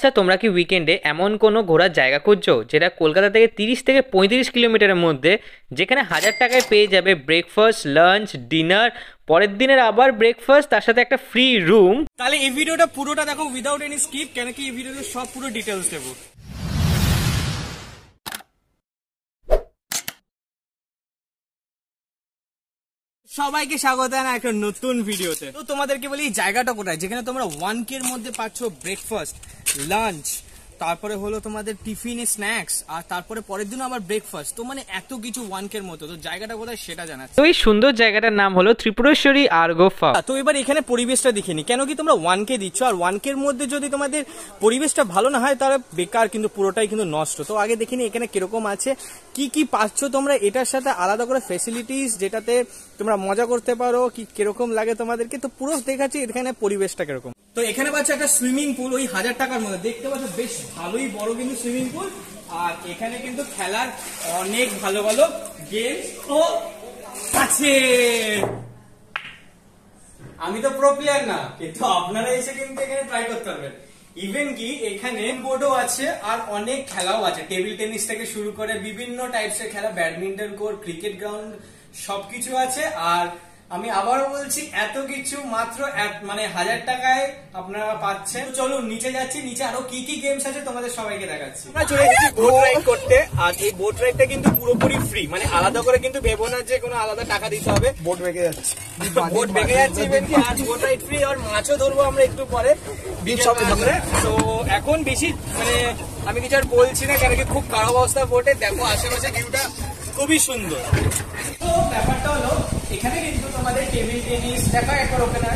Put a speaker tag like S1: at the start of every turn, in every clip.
S1: আচ্ছা, তোমরা কি উইকেন্ডে এমন কোনো ঘোরার জায়গা খুঁজছো যেটা কলকাতা থেকে 30 থেকে 35 কিলোমিটারের মধ্যে, যেখানে 1000 টাকায় পেয়ে যাবে ব্রেকফাস্ট, লাঞ্চ, ডিনার, পরের দিনের আবার ব্রেকফাস্ট, তার সাথে একটা ফ্রি রুম?
S2: তাহলে এই ভিডিওটা পুরোটা দেখো উইদাউট এনি স্কিপ, কেন কি এই ভিডিওতে সব পুরো ডিটেলস দেবো। সবাইকে স্বাগত জানাই একটা নতুন ভিডিওতে। তো তোমাদেরকে বলি এই জায়গাটা কোথায়, যেখানে তোমরা 1K এর মধ্যে পাচ্ছ ব্রেকফাস্ট, লাঞ্চ, তারপরে হলো তোমাদের টিফিনে স্ন্যাক্স, আর তারপরে পরের দিন আবার ব্রেকফাস্ট। তো মানে এত কিছু 1K এর মধ্যে। তো জায়গাটা কোথায় সেটা জানাচ্ছি।
S1: তো এই সুন্দর জায়গাটার নাম হলো ত্রিপুরেশ্বরী আর্গো ফার্ম।
S2: তো এবার এখানে পরিবেশটা দেখিনি, কেন কি তোমরা 1K দিচ্ছ, আর 1K এর মধ্যে যদি তোমাদের পরিবেশটা ভালো না হয় তাহলে বেকার, কিন্তু পুরোটাই কিন্তু নষ্ট। তো আগে দেখিনি এখানে কিরকম আছে, কি কি পাচ্ছ তোমরা, এটার সাথে আলাদা করে ফেসিলিটিস যেটাতে তোমরা মজা করতে পারো, কি কিরকম লাগে তোমাদেরকে। তো পুরো দেখাচ্ছি এখানে পরিবেশটা কিরকম। তো এখানে পাচ্ছ একটা সুইমিং পুল, ওই 1000 টাকার মধ্যে দেখতে পাচ্ছ, বেশ ভালোই বড় কিন্তু সুইমিং পুল। আর এখানে কিন্তু খেলার অনেক ভালো ভালো গেমস ও আছে। আমি তো প্রো প্লেয়ার না, কিন্তু আপনারা এসে কিন্তু এখানে ট্রাই করতে পারবেন। ইভেন কি এখানে বোর্ডও আছে আর অনেক খেলাও আছে, টেবিল টেনিস থেকে শুরু করে বিভিন্ন টাইপসের খেলা, ব্যাডমিন্টন কোর্ট, ক্রিকেট গ্রাউন্ড, সবকিছু আছে। আর আমি আবারও বলছি, এত কিছু মাত্র মানে 1000 টাকায় আপনারা পাচ্ছেন। চলুন নিচে যাচ্ছি, নিচে আরো কি কি গেমস আছে তোমাদের সবাইকে দেখাচ্ছি। আমরা চলে এসেছি বোট রাইড করতে, আর এই বোট রাইডটা কিন্তু পুরোপুরি ফ্রি, মানে আলাদা করে কিন্তু ভেবো না যে কোনো আলাদা টাকা দিতে হবে। বোট বেঁকে যাচ্ছে, বোট বেঁকে যাচ্ছে ইভেন কি, আর বোট রাইড ফ্রি। আর মাছও ধরবো আমরা একটু পরে। তো এখন বেশি মানে আমি কিছু আর বলছি না, কেন কি খুব খারাপ অবস্থা বোটে। দেখো আশেপাশে ভিউটা খুবই সুন্দর। তো ব্যাপারটা হলো এখানে কিন্তু তোমাদের টেবিল টেনিস দেখা একবার ওখানে।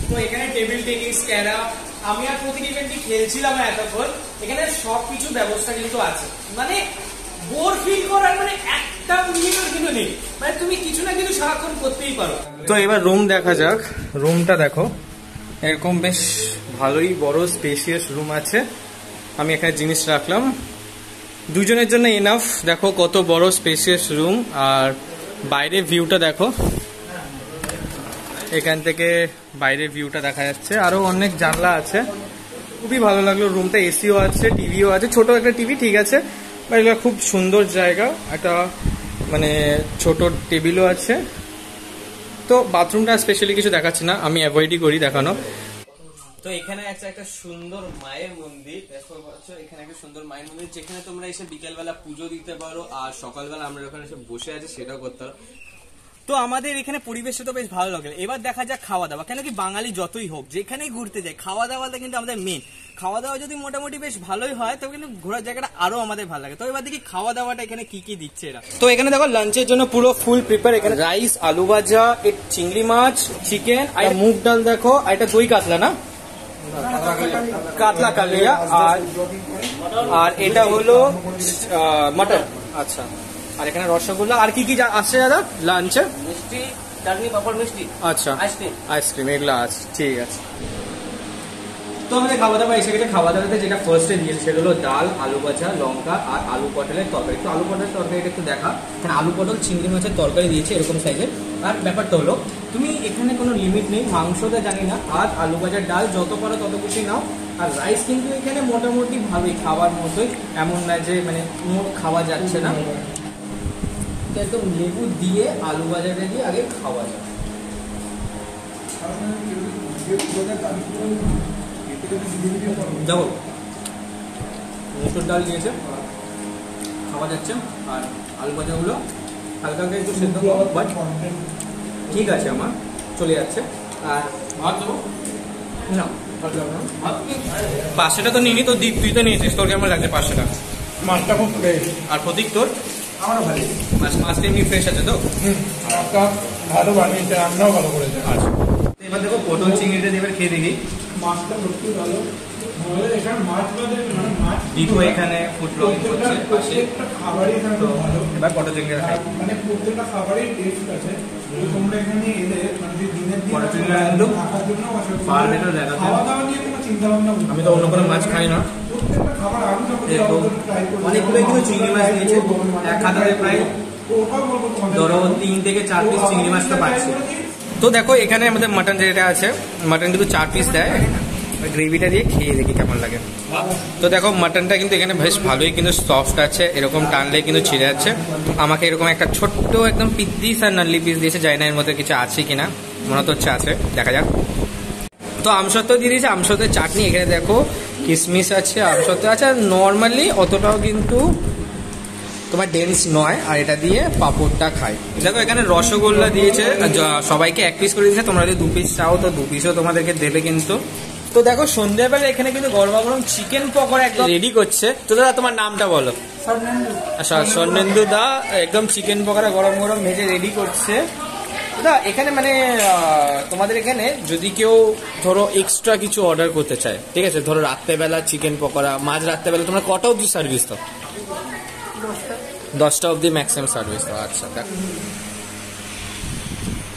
S2: তো এখানে টেবিল টেনিস, ক্যারাম, আমি আর প্রতিটি ইভেন্টই খেলছিলাম না এতক্ষণ। এখানে সবকিছু ব্যবস্থা কিন্তু আছে, মানে বোর ফিল করার মানে একটা মিনিটও কিন্তু নেই, মানে তুমি কিছু না কিছু সারাক্ষণ করতেই পারো। তো এবার রুম দেখা যাক। রুমটা দেখো, এরকম বেশ ভালোই বড় স্পেশিয়াস রুম আছে। আমি এখানে জিনিস রাখলাম, দুজনের জন্য এনাফ। দেখো কত বড় স্পেশিয়াস রুম। আর বাইরের ভিউটা দেখো, এখান থেকে বাইরের ভিউটা দেখা যাচ্ছে। আরো অনেক জানলা আছে, খুবই ভালো লাগলো রুমটা। এসিও আছে, টিভিও আছে, ছোট একটা টিভি, ঠিক আছে। এটা খুব সুন্দর জায়গা, একটা মানে ছোট টেবিলও আছে। তো বাথরুমটা স্পেশালি কিছু দেখাচ্ছি না, আমি অ্যাভয়েডই করি দেখানো। তো এখানে আছে একটা সুন্দর মায়ের মন্দির, এখানে একটা সুন্দর মায়ের মন্দির, যেখানে তোমরা এসে বিকেলবেলা পুজো দিতে পারো, আর সকালবেলা আমরা ওখানে এসে বসে আছি সেটাও করতে পারো। তো আমাদের এখানে পরিবেশটা তো বেশ ভালো লাগে। এবার দেখা যাক খাওয়া দাওয়া, কেন কি বাঙালি যতই হোক যেখানেই ঘুরতে যায়, খাওয়া দাওয়াটা কিন্তু আমাদের মেন। খাওয়া দাওয়া যদি মোটামুটি বেশ ভালোই হয় তবে কিন্তু ঘোরার জায়গাটা আরো আমাদের ভালো লাগে। তো এবার দেখি খাওয়া দাওয়াটা এখানে কি কি দিচ্ছে এরা। তো এখানে দেখো লাঞ্চের জন্য পুরো ফুল প্রিপেয়ার। এখানে রাইস, আলু ভাজা, চিংড়ি মাছ, চিকেন, আর মুগ ডাল দেখো, আর এটা দই কাতলা না, কাতলা কালিয়া, আর এটা হলো মটন। আচ্ছা, আর এখানে রসগোল্লা। আর কি কি আসছে দাদা লাঞ্চে? মিষ্টি, চাটনি, পাপড়, মিষ্টি। আচ্ছা, আইসক্রিম এগুলো আছে, ঠিক আছে। তো আমাদের খাওয়া দাওয়া এসে গেছে। খাওয়া দাওয়াতে যেটা ফার্স্টে দিয়েছে সেটা হলো ডাল, আলু ভাজা, লঙ্কা, আর আলু পটলের তরকারি। তো আলু পটলের তরকারিটা একটু দেখা, এখানে আলু পটল চিংড়ি মাছের তরকারি দিয়েছে এরকম সাইজের। আর ব্যাপারটা হলো তুমি এখানে কোনো লিমিট নেই, মাংসটা জানি না, আর আলু ভাজার ডাল যত পারো তত কিছু নাও। আর রাইস কিন্তু এখানে মোটামুটি ভালোই খাওয়ার মতোই, এমন না যে মানে খাওয়া যাচ্ছে না। একদম লেবু দিয়ে আলু ভাজাটা দিয়ে আগে খাওয়া যায়। দেখো মসুর ডাল দিয়েছে, খাওয়া যাচ্ছে। আর আলু ভাজাগুলো হালকা হালকা একটু সেদ্ধ, বাট ঠিক আছে, আমার চলে যাচ্ছে। আর ভাত দেবো না, পাঁচশোটা তো নিই, তো তুই তো নিয়েছিস, তোর কেমন লাগছে 500 টাকা?
S3: মাছটা খুব ফ্রেশ।
S2: আর প্রতীক তোর? আমারও ভালো। মাছটা এমনি ফ্রেশ আছে তো?
S3: ভালো বানিয়েছে, রান্নাও ভালো করেছে।
S2: আচ্ছা, এবার দেখো পটল চিংড়িটা এবার খেয়ে দেখি।
S3: মাছটা সত্যি ভালো। এখানে মাছ মানে মাছ
S2: দীপু এখানে ফুড ব্লগিং করছে পাশে।
S3: খাবারই এখানে ভালো।
S2: এবার পটল চিংড়ি খাই,
S3: মানে প্রত্যেকটা খাবারই টেস্ট আছে। তোমরা এখানে এলে মানে দিনের দিন
S2: পটল চিংড়ি কিন্তু ফার বেটার দেখা।
S3: খাওয়া দাওয়া নিয়ে কোনো চিন্তা ভাবনা,
S2: আমি তো অন্য কোনো মাছ খাই না।
S3: প্রত্যেকটা খাবার আমি যখন ট্রাই করি,
S2: অনেকগুলো কিন্তু চিংড়ি মাছ দিয়েছে, এক হাতে প্রায় ধরো 3 থেকে 4 পিস চিংড়ি মাছ তো পাচ্ছি। তো দেখো এখানে আমাদের মাটন যেটা আছে, মাটন কিন্তু 4 পিস দেয়। গ্রেভিটা দিয়ে খেয়ে দেখি কেমন লাগে। তো দেখো মাটনটা কিন্তু এখানে বেশ ভালোই কিন্তু সফট আছে, এরকম টানলে কিন্তু ছিঁড়ে যাচ্ছে। আমাকে এরকম একটা ছোট্ট একদম পিস আর নাল্লি পিস দিয়েছে, জানি না এর মধ্যে কিছু আছে কিনা, মনে তো হচ্ছে আছে, দেখা যাক। তো আমসত্ত্ব দিয়ে দিয়েছে, আমসত্ত্বের চাটনি, এখানে দেখো কিশমিশ আছে, আমসত্ত্ব আছে, আর নর্মালি অতটাও কিন্তু তোমার ডেন্স নয়। আর এটা দিয়ে পাঁপড়টা খাই। দেখো এখানে রসগোল্লা দিয়েছে, সবাইকে 1 পিস করে দিয়েছে, তোমরা যদি 2 পিস চাও তো 2 পিসও তোমাদেরকে দেবে কিন্তু। তো দেখো সন্ধ্যাবেলা এখানে কিন্তু গরমা গরম চিকেন পকোড়া একদম রেডি করছে। তো দাদা তোমার নামটা বলো। আচ্ছা, স্বর্ণেন্দু দা একদম চিকেন পকোড়া গরম গরম ভেজে রেডি করছে। দাদা এখানে মানে তোমাদের এখানে যদি কেউ ধরো এক্সট্রা কিছু অর্ডার করতে চায়, ঠিক আছে, ধরো রাত্রেবেলা চিকেন পকোড়া, মাঝ রাত্রেবেলা, তোমরা কটা অবধি সার্ভিস দাও? 10টা অবধি ম্যাক্সিমাম সার্ভিস দাও। আচ্ছা দেখো,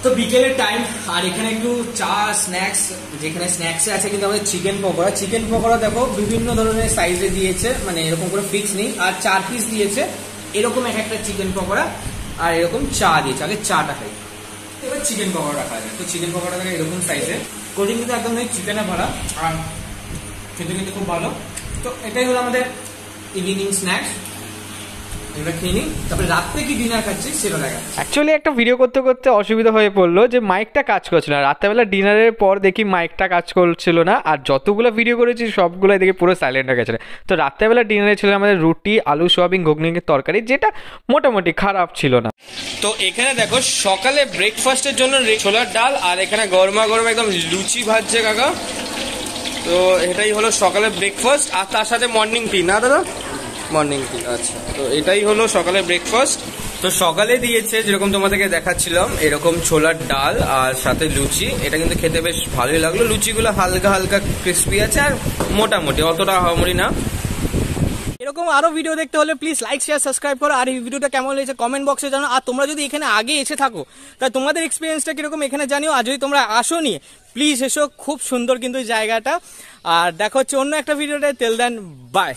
S2: তো বিকেলের টাইম, আর এখানে একটু চা স্ন্যাক্স, যেখানে স্ন্যাক্সে আছে কিন্তু আমাদের চিকেন পকোড়া। চিকেন পকোড়া দেখো বিভিন্ন ধরনের সাইজে দিয়েছে, মানে এরকম করে ফিক্স নেই। আর 4 পিস দিয়েছে এরকম একটা চিকেন পকোড়া, আর এরকম চা দিয়েছে। আগে চাটা খাই, এবার চিকেন পকোড়া রাখা যায়। তো চিকেন পকোড়া থাকে এরকম সাইজে, কোটিং কিন্তু একদম চিকেনে ভরা, আর খেতে কিন্তু খুব ভালো। তো এটাই হলো আমাদের ইভিনিং স্ন্যাক্স।
S1: অ্যাকচুয়ালি একটা ভিডিও করতে করতে অসুবিধা হয়ে পড়লো যে মাইকটা কাজ করছিল না। রাত্রেবেলা ডিনারের পর দেখি মাইকটা কাজ করছিল না, আর যতগুলো ভিডিও করেছি সবগুলো দেখি পুরো সাইলেন্ট হয়ে গেছে। তো রাত্রেবেলা ডিনারে ছিল আমাদের রুটি, আলু সোয়াবিন, ঘুগনির তরকারি, যেটা মোটামুটি খারাপ ছিল না।
S2: তো এখানে দেখো সকালে ব্রেকফাস্টের জন্য ছোলার ডাল, আর এখানে গরমা গরম একদম লুচি ভাজছে কাকা। তো এটাই হলো সকালে ব্রেকফাস্ট, আর তার সাথে মর্নিং টি, না দাদা? মর্নিং টি। আচ্ছা, তো এটাই হলো সকালে ব্রেকফাস্ট। তো সকালে দিয়েছে যেরকম তোমাদেরকে দেখাচ্ছিলাম, এরকম ছোলার ডাল আর সাথে লুচি। এটা কিন্তু খেতে বেশ ভালোই লাগলো, লুচিগুলো হালকা হালকা ক্রিস্পি আছে, আর মোটামুটি অতটা হামরি না।
S4: এরকম আরো ভিডিও দেখতে হলে প্লিজ লাইক, শেয়ার, সাবস্ক্রাইব করো। আর এই ভিডিওটা কেমন লেগেছে কমেন্ট বক্সে জানাও। আর তোমরা যদি এখানে আগে এসে থাকো তা তোমাদের এক্সপিরিয়েন্সটা কিরকম এখানে জানিও। আর যদি তোমরা আসোনি প্লিজ এসো, খুব সুন্দর কিন্তু জায়গাটা। আর দেখা হচ্ছে অন্য একটা ভিডিওতে। Till then by.